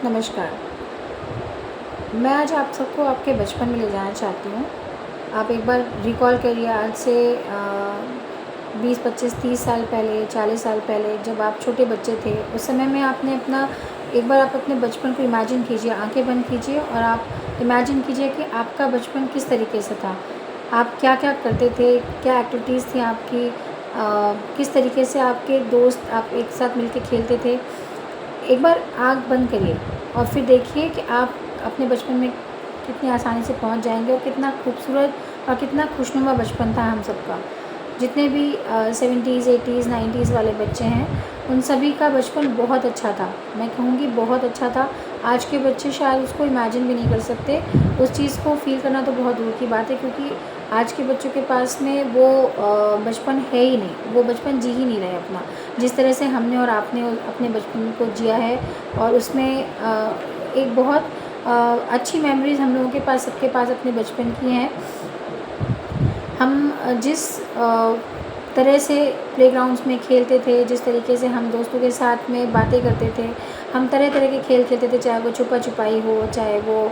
नमस्कार। मैं आज आप सबको आपके बचपन में ले जाना चाहती हूँ। आप एक बार रिकॉल करिए, आज से 20, 25, 30 साल पहले, 40 साल पहले जब आप छोटे बच्चे थे, उस समय में आपने अपना एक बार आप अपने बचपन को इमेजिन कीजिए, आँखें बंद कीजिए और आप इमेजिन कीजिए कि आपका बचपन किस तरीके से था। आप क्या-क्या करते थे, क्या एक्टिविटीज़ थी आपकी, किस तरीके से आपके दोस्त आप एक साथ मिलके खेलते थे। एक बार आँख बंद करिए और फिर देखिए कि आप अपने बचपन में कितनी आसानी से पहुंच जाएंगे और कितना खूबसूरत और कितना खुशनुमा बचपन था हम सबका। जितने भी 70s, 80s, 90s वाले बच्चे हैं, उन सभी का बचपन बहुत अच्छा था। मैं कहूँगी बहुत अच्छा था। आज के बच्चे शायद उसको इमेजिन भी नहीं कर सकते। उस चीज़ को फ़ील करना तो बहुत दूर की बात है, क्योंकि आज के बच्चों के पास में वो बचपन है ही नहीं। वो बचपन जी ही नहीं रहे अपना, जिस तरह से हमने और आपने अपने बचपन को जिया है। और उसमें एक बहुत अच्छी मेमोरीज़ हम लोगों के पास, सबके पास अपने बचपन की हैं। हम जिस तरह से प्लेग्राउंड्स में खेलते थे, जिस तरीके से हम दोस्तों के साथ में बातें करते थे, हम तरह तरह के खेल खेलते थे, चाहे वो छुपा छुपाई हो, चाहे वो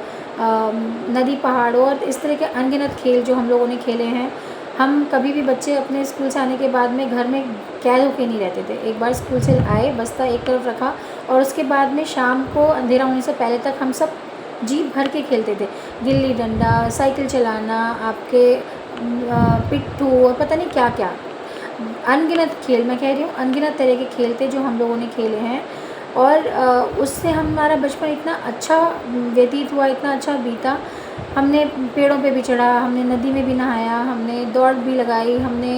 नदी पहाड़ हो, और इस तरह के अनगिनत खेल जो हम लोगों ने खेले हैं। हम कभी भी बच्चे अपने स्कूल से आने के बाद में घर में कैद होके नहीं रहते थे। एक बार स्कूल से आए, बस्ता एक तरफ रखा और उसके बाद में शाम को अंधेरा होने से पहले तक हम सब जी भर के खेलते थे। गिल्ली डंडा, साइकिल चलाना, आपके पिट्ठू और पता नहीं क्या क्या अनगिनत खेल, मैं कह रही हूँ अनगिनत तरह के खेल थे जो हम लोगों ने खेले हैं। और उससे हमारा बचपन इतना अच्छा व्यतीत हुआ, इतना अच्छा बीता। हमने पेड़ों पे भी चढ़ा, हमने नदी में भी नहाया, हमने दौड़ भी लगाई, हमने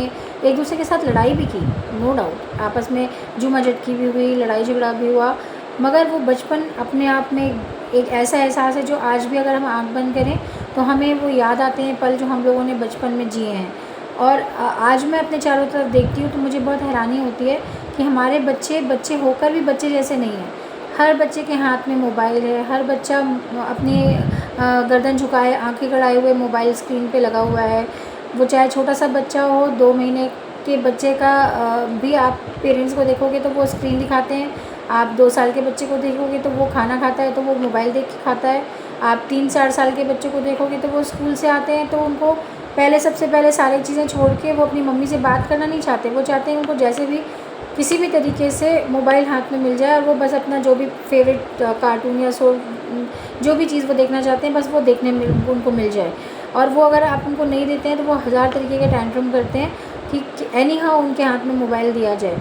एक दूसरे के साथ लड़ाई भी की, नो डाउट। आपस में जुमा झटकी भी हुई, लड़ाई झगड़ा भी हुआ। मगर वो बचपन अपने आप में एक ऐसा एहसास है जो आज भी अगर हम आँख बंद करें तो हमें वो याद आते हैं पल जो हम लोगों ने बचपन में जिए हैं। और आज मैं अपने चारों तरफ देखती हूँ तो मुझे बहुत हैरानी होती है कि हमारे बच्चे बच्चे होकर भी बच्चे जैसे नहीं हैं। हर बच्चे के हाथ में मोबाइल है, हर बच्चा अपनी गर्दन झुकाए, आंखें गड़ाए हुए मोबाइल स्क्रीन पे लगा हुआ है। वो चाहे छोटा सा बच्चा हो, 2 महीने के बच्चे का भी आप पेरेंट्स को देखोगे तो वो स्क्रीन दिखाते हैं। आप 2 साल के बच्चे को देखोगे तो वो खाना खाता है तो वो मोबाइल देख के खाता है। आप 3-4 साल के बच्चों को देखोगे तो वो स्कूल से आते हैं तो उनको पहले सबसे पहले सारी चीज़ें छोड़ के वो अपनी मम्मी से बात करना नहीं चाहते। वो चाहते हैं उनको जैसे भी किसी भी तरीके से मोबाइल हाथ में मिल जाए और वो बस अपना जो भी फेवरेट कार्टून या शो, जो भी चीज़ वो देखना चाहते हैं, बस वो देखने में उनको मिल जाए। और वो अगर आप उनको नहीं देते हैं तो वो हज़ार तरीके के टैंट्रम करते हैं कि एनी हाउ उनके हाथ में मोबाइल दिया जाए।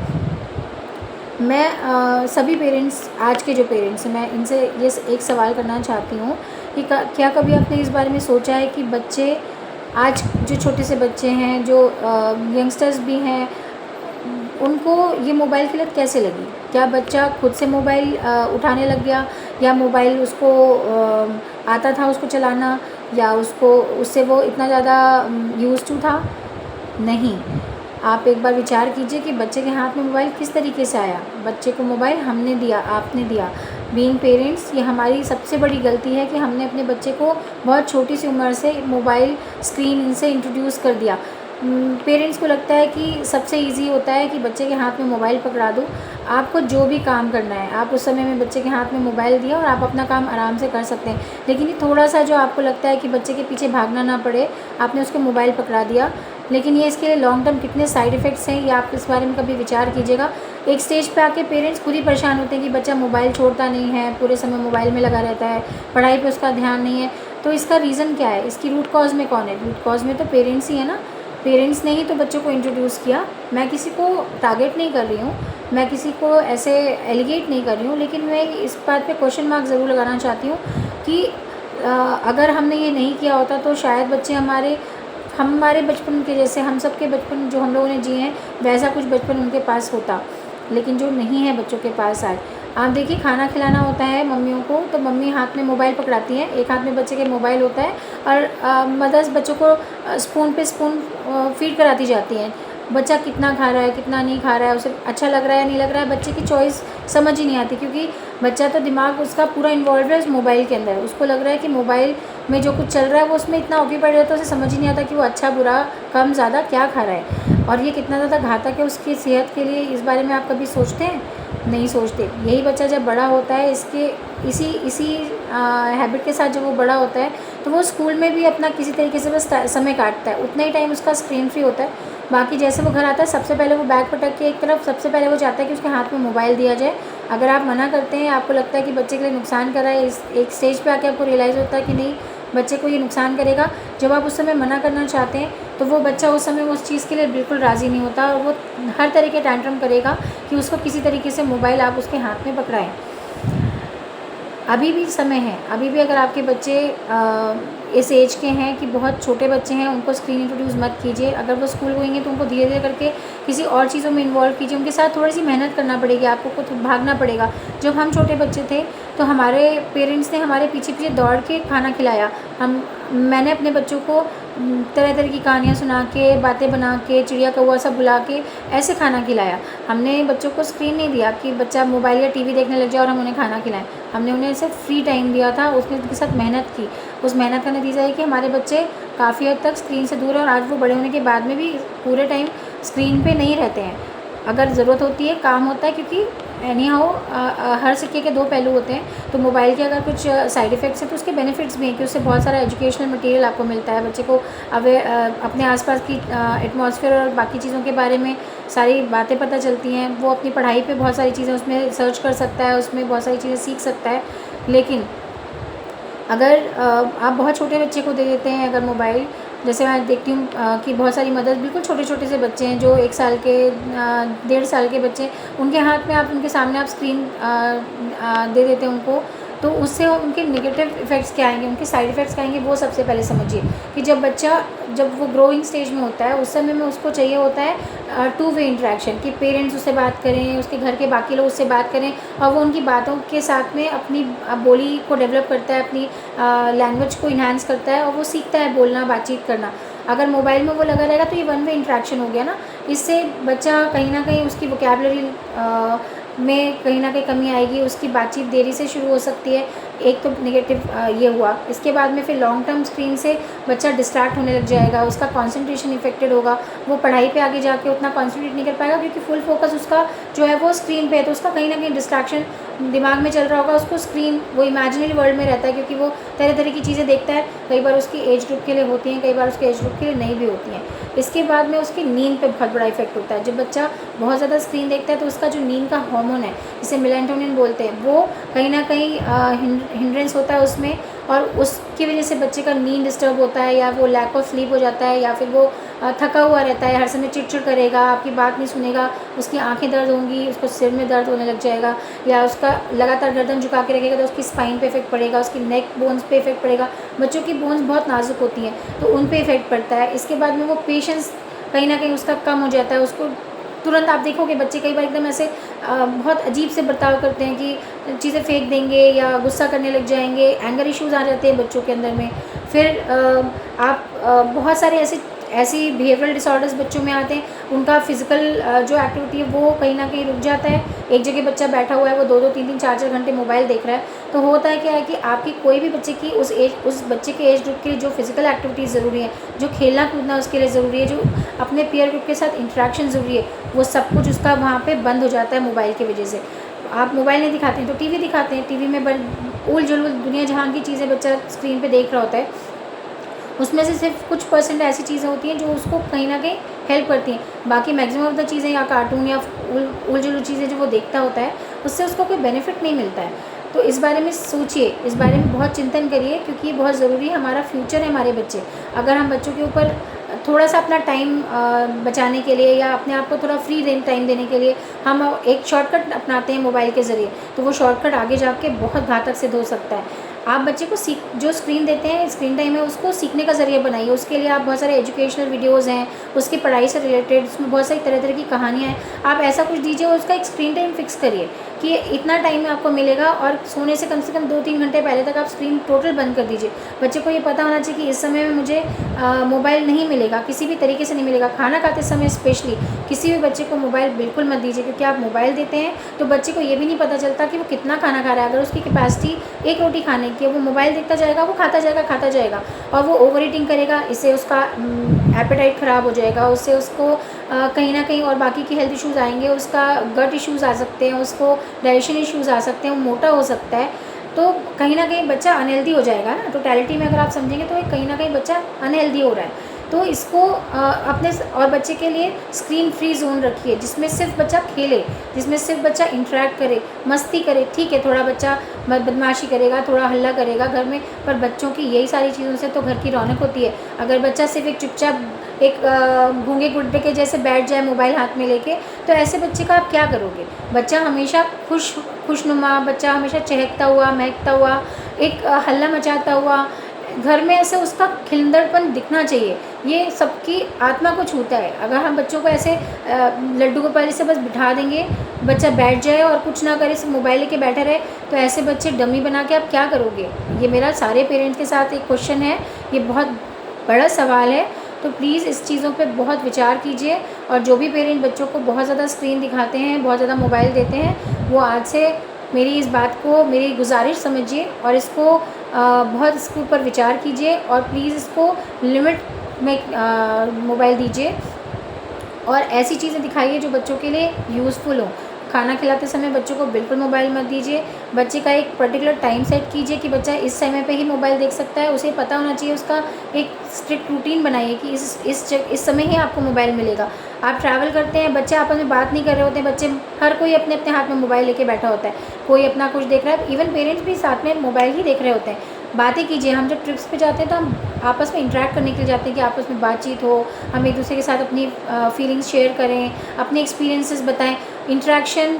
मैं सभी पेरेंट्स, आज के जो पेरेंट्स हैं, मैं इनसे ये एक सवाल करना चाहती हूँ कि क्या कभी आपने इस बारे में सोचा है कि बच्चे आज जो छोटे से बच्चे हैं, जो यंगस्टर्स भी हैं, उनको ये मोबाइल की लत कैसे लगी? क्या बच्चा खुद से मोबाइल उठाने लग गया, या मोबाइल उसको आता था उसको चलाना, या उसको उससे वो इतना ज़्यादा यूज़ टू था? नहीं। आप एक बार विचार कीजिए कि बच्चे के हाथ में मोबाइल किस तरीके से आया। बच्चे को मोबाइल हमने दिया, आपने दिया। बीइंग पेरेंट्स, ये हमारी सबसे बड़ी गलती है कि हमने अपने बच्चे को बहुत छोटी सी उम्र से मोबाइल स्क्रीन इनसे इंट्रोड्यूस कर दिया। पेरेंट्स को लगता है कि सबसे ईज़ी होता है कि बच्चे के हाथ में मोबाइल पकड़ा दो। आपको जो भी काम करना है, आप उस समय में बच्चे के हाथ में मोबाइल दिया और आप अपना काम आराम से कर सकते हैं। लेकिन ये थोड़ा-सा जो आपको लगता है कि बच्चे के पीछे भागना ना पड़े, आपने उसको मोबाइल पकड़ा दिया। लेकिन ये इसके लिए लॉन्ग टर्म कितने साइड इफ़ेक्ट्स हैं, ये आप इस बारे में कभी विचार कीजिएगा। एक स्टेज पे आके पेरेंट्स खुद ही परेशान होते हैं कि बच्चा मोबाइल छोड़ता नहीं है, पूरे समय मोबाइल में लगा रहता है, पढ़ाई पे उसका ध्यान नहीं है। तो इसका रीज़न क्या है? इसकी रूट कॉज़ में कौन है? रूट कॉज़ में तो पेरेंट्स ही है ना। पेरेंट्स ने ही तो बच्चों को इंट्रोड्यूस किया। मैं किसी को टारगेट नहीं कर रही हूँ, मैं किसी को ऐसे एलिगेट नहीं कर रही हूँ, लेकिन मैं इस बात पे क्वेश्चन मार्क ज़रूर लगाना चाहती हूँ कि अगर हमने ये नहीं किया होता तो शायद बच्चे हमारे बचपन के जैसे, हम सब के बचपन जो हम लोगों ने जिए हैं, वैसा कुछ बचपन उनके पास होता। लेकिन जो नहीं है बच्चों के पास आज, आप देखिए खाना खिलाना होता है मम्मियों को तो मम्मी हाथ में मोबाइल पकड़ाती हैं, एक हाथ में बच्चे के मोबाइल होता है और मदर्स बच्चों को स्पून पे स्पून फीड कराती जाती हैं। बच्चा कितना खा रहा है, कितना नहीं खा रहा है, उसे अच्छा लग रहा है, नहीं लग रहा है, बच्चे की चॉइस समझ ही नहीं आती, क्योंकि बच्चा तो दिमाग उसका पूरा इन्वॉल्व है उस मोबाइल के अंदर। उसको लग रहा है कि मोबाइल में जो कुछ चल रहा है वो उसमें इतना ऑक्यूपाइड रहता है, उसे समझ ही नहीं आता कि वो अच्छा बुरा कम ज़्यादा क्या खा रहा है और ये कितना ज़्यादा घातक है उसकी सेहत के लिए। इस बारे में आप कभी सोचते हैं? नहीं सोचते। यही बच्चा जब बड़ा होता है इसके इसी इसी हैबिट के साथ जब वो बड़ा होता है तो वो स्कूल में भी अपना किसी तरीके से बस समय काटता है, उतना ही टाइम उसका स्क्रीन फ्री होता है। बाकी जैसे वो घर आता है सबसे पहले वो बैग पटक के एक तरफ सबसे पहले वो चाहता है कि उसके हाथ में मोबाइल दिया जाए। अगर आप मना करते हैं, आपको लगता है कि बच्चे के लिए नुकसान कर रहा है, इस एक स्टेज पे आके आपको रियलाइज़ होता है कि नहीं बच्चे को ये नुकसान करेगा, जब आप उस समय मना करना चाहते हैं तो वो बच्चा उस समय उस चीज़ के लिए बिल्कुल राज़ी नहीं होता और वो हर तरह के टैंट्रम करेगा कि उसको किसी तरीके से मोबाइल आप उसके हाथ में पकड़ाएं। अभी भी समय है, अभी भी अगर आपके बच्चे इस एज के हैं कि बहुत छोटे बच्चे हैं, उनको स्क्रीन इंट्रोड्यूस मत कीजिए। अगर वो स्कूल गोइंग है तो उनको धीरे धीरे करके किसी और चीज़ों में इन्वॉल्व कीजिए, उनके साथ थोड़ी सी मेहनत करना पड़ेगी, आपको कुछ भागना पड़ेगा। जब हम छोटे बच्चे थे तो हमारे पेरेंट्स ने हमारे पीछे पीछे दौड़ के खाना खिलाया। मैंने अपने बच्चों को तरह तरह की कहानियाँ सुना के, बातें बना के, चिड़िया कौवा सब बुला के ऐसे खाना खिलाया। हमने बच्चों को स्क्रीन नहीं दिया कि बच्चा मोबाइल या टीवी देखने लग जाए और हम उन्हें खाना खिलाएं। हमने उन्हें सिर्फ फ्री टाइम दिया था, उसने उनके साथ मेहनत की। उस मेहनत का नतीजा है कि हमारे बच्चे काफ़ी हद तक स्क्रीन से दूर हैं और आज वो बड़े होने के बाद में भी पूरे टाइम स्क्रीन पे नहीं रहते हैं। अगर ज़रूरत होती है, काम होता है, क्योंकि एनी हाउ हर सिक्के के दो पहलू होते हैं। तो मोबाइल के अगर कुछ साइड इफ़ेक्ट्स हैं तो उसके बेनिफिट्स भी हैं कि उससे बहुत सारा एजुकेशनल मटेरियल आपको मिलता है। बच्चे को अपने आसपास की एटमॉस्फेयर और बाकी चीज़ों के बारे में सारी बातें पता चलती हैं। वो अपनी पढ़ाई पे बहुत सारी चीज़ें उसमें सर्च कर सकता है, उसमें बहुत सारी चीज़ें सीख सकता है। लेकिन अगर आप बहुत छोटे बच्चे को दे देते हैं अगर मोबाइल, जैसे मैं देखती हूँ कि बहुत सारी मदर्स बिल्कुल छोटे छोटे से बच्चे हैं जो 1 साल के 1.5 साल के बच्चे, उनके हाथ में आप उनके सामने आप स्क्रीन दे देते हैं उनको, तो उससे उनके नेगेटिव इफ़ेक्ट्स क्या आएंगे, उनके साइड इफ़ेक्ट्स क्या आएंगे, वो सबसे पहले समझिए। कि जब वो ग्रोइंग स्टेज में होता है उस समय में उसको चाहिए होता है टू वे इंटरेक्शन, कि पेरेंट्स उससे बात करें, उसके घर के बाकी लोग उससे बात करें और वो उनकी बातों के साथ में अपनी बोली को डेवलप करता है, अपनी लैंग्वेज को इन्हांस करता है और वो सीखता है बोलना, बातचीत करना। अगर मोबाइल में वो लगा रहेगा तो ये वन वे इंटरेक्शन हो गया ना। इससे बच्चा कहीं ना कहीं उसकी वोकैबुलरी में कहीं ना कहीं कमी आएगी, उसकी बातचीत देरी से शुरू हो सकती है। एक तो नेगेटिव ये हुआ। इसके बाद में फिर लॉन्ग टर्म स्क्रीन से बच्चा डिस्ट्रैक्ट होने लग जाएगा, उसका कंसंट्रेशन इफेक्टेड होगा, वो पढ़ाई पे आगे जाके उतना कंसंट्रेट नहीं कर पाएगा क्योंकि फुल फोकस उसका जो है वो स्क्रीन पे है। तो उसका कहीं ना कहीं डिस्ट्रैक्शन दिमाग में चल रहा होगा, उसको स्क्रीन वो इमेजिनरी वर्ल्ड में रहता है क्योंकि वो तरह तरह की चीज़ें देखता है। कई बार उसकी एज ग्रुप के लिए होती हैं, कई बार उसके एज ग्रुप के लिए नहीं भी होती हैं। इसके बाद में उसकी नींद पे बहुत बड़ा इफेक्ट होता है। जब बच्चा बहुत ज़्यादा स्क्रीन देखता है तो उसका जो नींद का हार्मोन है जिसे मेलाटोनिन बोलते हैं, वो कहीं ना कहीं हिंड्रेंस होता है उसमें, और उसकी वजह से बच्चे का नींद डिस्टर्ब होता है या वो लैक ऑफ स्लीप हो जाता है, या फिर वो थका हुआ रहता है, हर समय चिड़चिड़ करेगा, आपकी बात नहीं सुनेगा, उसकी आंखें दर्द होंगी, उसको सिर में दर्द होने लग जाएगा, या उसका लगातार गर्दन झुका के रखेगा तो उसकी स्पाइन पे इफेक्ट पड़ेगा, उसकी नेक बोन्स पे इफेक्ट पड़ेगा। बच्चों की बोन्स बहुत नाजुक होती हैं तो उन पे इफेक्ट पड़ता है। इसके बाद में वो पेशेंस कहीं ना कहीं उसका कम हो जाता है। उसको तुरंत आप देखोगे बच्चे कई बार एकदम ऐसे बहुत अजीब से बर्ताव करते हैं कि चीज़ें फेंक देंगे या गुस्सा करने लग जाएंगे, एंगर इश्यूज़ आ जाते हैं बच्चों के अंदर में। फिर आप बहुत सारे ऐसी बिहेवियरल डिसऑर्डर्स बच्चों में आते हैं। उनका फिजिकल जो एक्टिविटी है वो कहीं ना कहीं रुक जाता है। एक जगह बच्चा बैठा हुआ है, वो 2-2, 3-3, 4-4 घंटे मोबाइल देख रहा है, तो होता है क्या है कि आपकी कोई भी बच्चे की उस बच्चे के एज ग्रुप के लिए जो फिजिकल एक्टिविटीज़ ज़रूरी है, जो खेलना कूदना उसके लिए ज़रूरी है, जो अपने पीयर ग्रुप के साथ इंटरेक्शन ज़रूरी है, वो सब कुछ उसका वहाँ पर बंद हो जाता है मोबाइल की वजह से। आप मोबाइल नहीं दिखाते हैं तो टीवी दिखाते हैं, टीवी में उल जुल दुनिया जहाँ की चीज़ें बच्चा स्क्रीन पे देख रहा होता है, उसमें से सिर्फ कुछ % ऐसी चीज़ें होती हैं जो उसको कहीं ना कहीं हेल्प करती हैं। बाकी मैक्सिमम ऑफ द चीज़ें या कार्टून या उल जुल चीज़ें जो वो देखता होता है उससे उसको कोई बेनिफिट नहीं मिलता है। तो इस बारे में सोचिए, इस बारे में बहुत चिंतन करिए क्योंकि ये बहुत ज़रूरी है। हमारा फ्यूचर है हमारे बच्चे। अगर हम बच्चों के ऊपर थोड़ा सा अपना टाइम बचाने के लिए या अपने आप को थोड़ा फ्री टाइम देने के लिए हम एक शॉर्टकट अपनाते हैं मोबाइल के ज़रिए, तो वो शॉर्टकट आगे जाके बहुत घातक सिद्ध हो सकता है। आप बच्चे को जो स्क्रीन देते हैं, स्क्रीन टाइम है, उसको सीखने का ज़रिए बनाइए। उसके लिए आप बहुत सारे एजुकेशनल वीडियोज़ हैं, उसकी पढ़ाई से रिलेटेड, उसमें बहुत सारी तरह तरह की कहानियाँ हैं। आप ऐसा कुछ दीजिए, उसका एक स्क्रीन टाइम फिक्स करिए कि इतना टाइम आपको मिलेगा, और सोने से कम 2-3 घंटे पहले तक आप स्क्रीन टोटल बंद कर दीजिए। बच्चे को ये पता होना चाहिए कि इस समय में मुझे मोबाइल नहीं मिलेगा, किसी भी तरीके से नहीं मिलेगा। खाना खाते समय स्पेशली किसी भी बच्चे को मोबाइल बिल्कुल मत दीजिए, क्योंकि आप मोबाइल देते हैं तो बच्चे को ये भी नहीं पता चलता कि वो कितना खाना खा रहा है। अगर उसकी कैपेसिटी 1 रोटी खाने की है, वो मोबाइल देखता जाएगा, वो खाता जाएगा और वो ओवर ईटिंग करेगा। इससे उसका एपेटाइट ख़राब हो जाएगा, उससे उसको कहीं ना कहीं और बाकी के हेल्थ इश्यूज़ आएंगे, उसका गट इश्यूज़ आ सकते हैं, उसको डाइजेशन इश्यूज़ आ सकते हैं, वो मोटा हो सकता है। तो कहीं ना कहीं बच्चा अनहेल्दी हो जाएगा ना। टोटलिटी में अगर आप समझेंगे तो कहीं ना कहीं बच्चा अनहेल्दी हो रहा है। तो इसको अपने और बच्चे के लिए स्क्रीन फ्री जोन रखिए, जिसमें सिर्फ बच्चा खेले, जिसमें सिर्फ बच्चा इंटरेक्ट करे, मस्ती करे। ठीक है, थोड़ा बच्चा बदमाशी करेगा, थोड़ा हल्ला करेगा घर में, पर बच्चों की यही सारी चीज़ों से तो घर की रौनक होती है। अगर बच्चा सिर्फ एक चुपचाप एक गूंगे गुड्डे के जैसे बैठ जाए मोबाइल हाथ में लेके, तो ऐसे बच्चे का आप क्या करोगे? बच्चा हमेशा खुशनुमा, बच्चा हमेशा चहकता हुआ, महकता हुआ, एक हल्ला मचाता हुआ, घर में ऐसे उसका खिलंदड़पन दिखना चाहिए। ये सबकी आत्मा को छूता है। अगर हम बच्चों को ऐसे लड्डू गोपाल से बस बिठा देंगे, बच्चा बैठ जाए और कुछ ना करे, सिर्फ मोबाइल लेके बैठा रहे, तो ऐसे बच्चे डमी बना के आप क्या करोगे? ये मेरा सारे पेरेंट्स के साथ एक क्वेश्चन है, ये बहुत बड़ा सवाल है। तो प्लीज़ इस चीज़ों पे बहुत विचार कीजिए। और जो भी पेरेंट बच्चों को बहुत ज़्यादा स्क्रीन दिखाते हैं, बहुत ज़्यादा मोबाइल देते हैं, वो आज से मेरी इस बात को मेरी गुजारिश समझिए और इसको बहुत इसके ऊपर विचार कीजिए, और प्लीज़ इसको लिमिट में मोबाइल दीजिए और ऐसी चीज़ें दिखाइए जो बच्चों के लिए यूज़फुल हो। खाना खिलाते समय बच्चों को बिल्कुल मोबाइल मत दीजिए। बच्चे का एक पर्टिकुलर टाइम सेट कीजिए कि बच्चा इस समय पे ही मोबाइल देख सकता है। उसे पता होना चाहिए, उसका एक स्ट्रिक्ट रूटीन बनाइए कि इस समय ही आपको मोबाइल मिलेगा। आप ट्रैवल करते हैं, बच्चे आपस में बात नहीं कर रहे होते हैं, बच्चे हर कोई अपने अपने हाथ में मोबाइल लेके बैठा होता है, कोई अपना कुछ देख रहा है, इवन पेरेंट्स भी साथ में मोबाइल ही देख रहे होते हैं। बातें कीजिए। हम जब ट्रिप्स पे जाते हैं तो हम आपस में इंटरेक्ट करने के लिए जाते हैं कि आपस में बातचीत हो, हम एक दूसरे के साथ अपनी फीलिंग्स शेयर करें, अपने एक्सपीरियंसेस बताएं। इंटरेक्शन,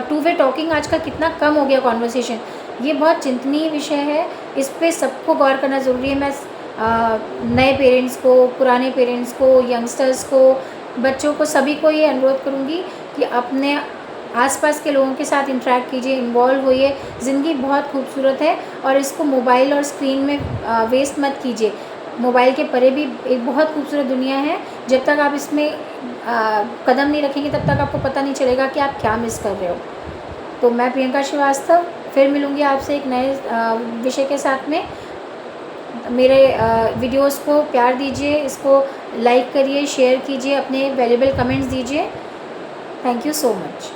टू वे टॉकिंग आजकल कितना कम हो गया कॉन्वर्सेशन। ये बहुत चिंतनीय विषय है, इस पे सबको गौर करना ज़रूरी है। मैं नए पेरेंट्स को, पुराने पेरेंट्स को, यंगस्टर्स को, बच्चों को, सभी को ये अनुरोध करूँगी कि अपने आसपास के लोगों के साथ इंटरेक्ट कीजिए, इन्वॉल्व होइए। ज़िंदगी बहुत खूबसूरत है और इसको मोबाइल और स्क्रीन में वेस्ट मत कीजिए। मोबाइल के परे भी एक बहुत खूबसूरत दुनिया है। जब तक आप इसमें कदम नहीं रखेंगे तब तक आपको पता नहीं चलेगा कि आप क्या मिस कर रहे हो। तो मैं प्रियंका श्रीवास्तव फिर मिलूँगी आपसे एक नए विषय के साथ में। मेरे वीडियोस को प्यार दीजिए, इसको लाइक करिए, शेयर कीजिए, अपने वैल्यूएबल कमेंट्स दीजिए। Thank you so much.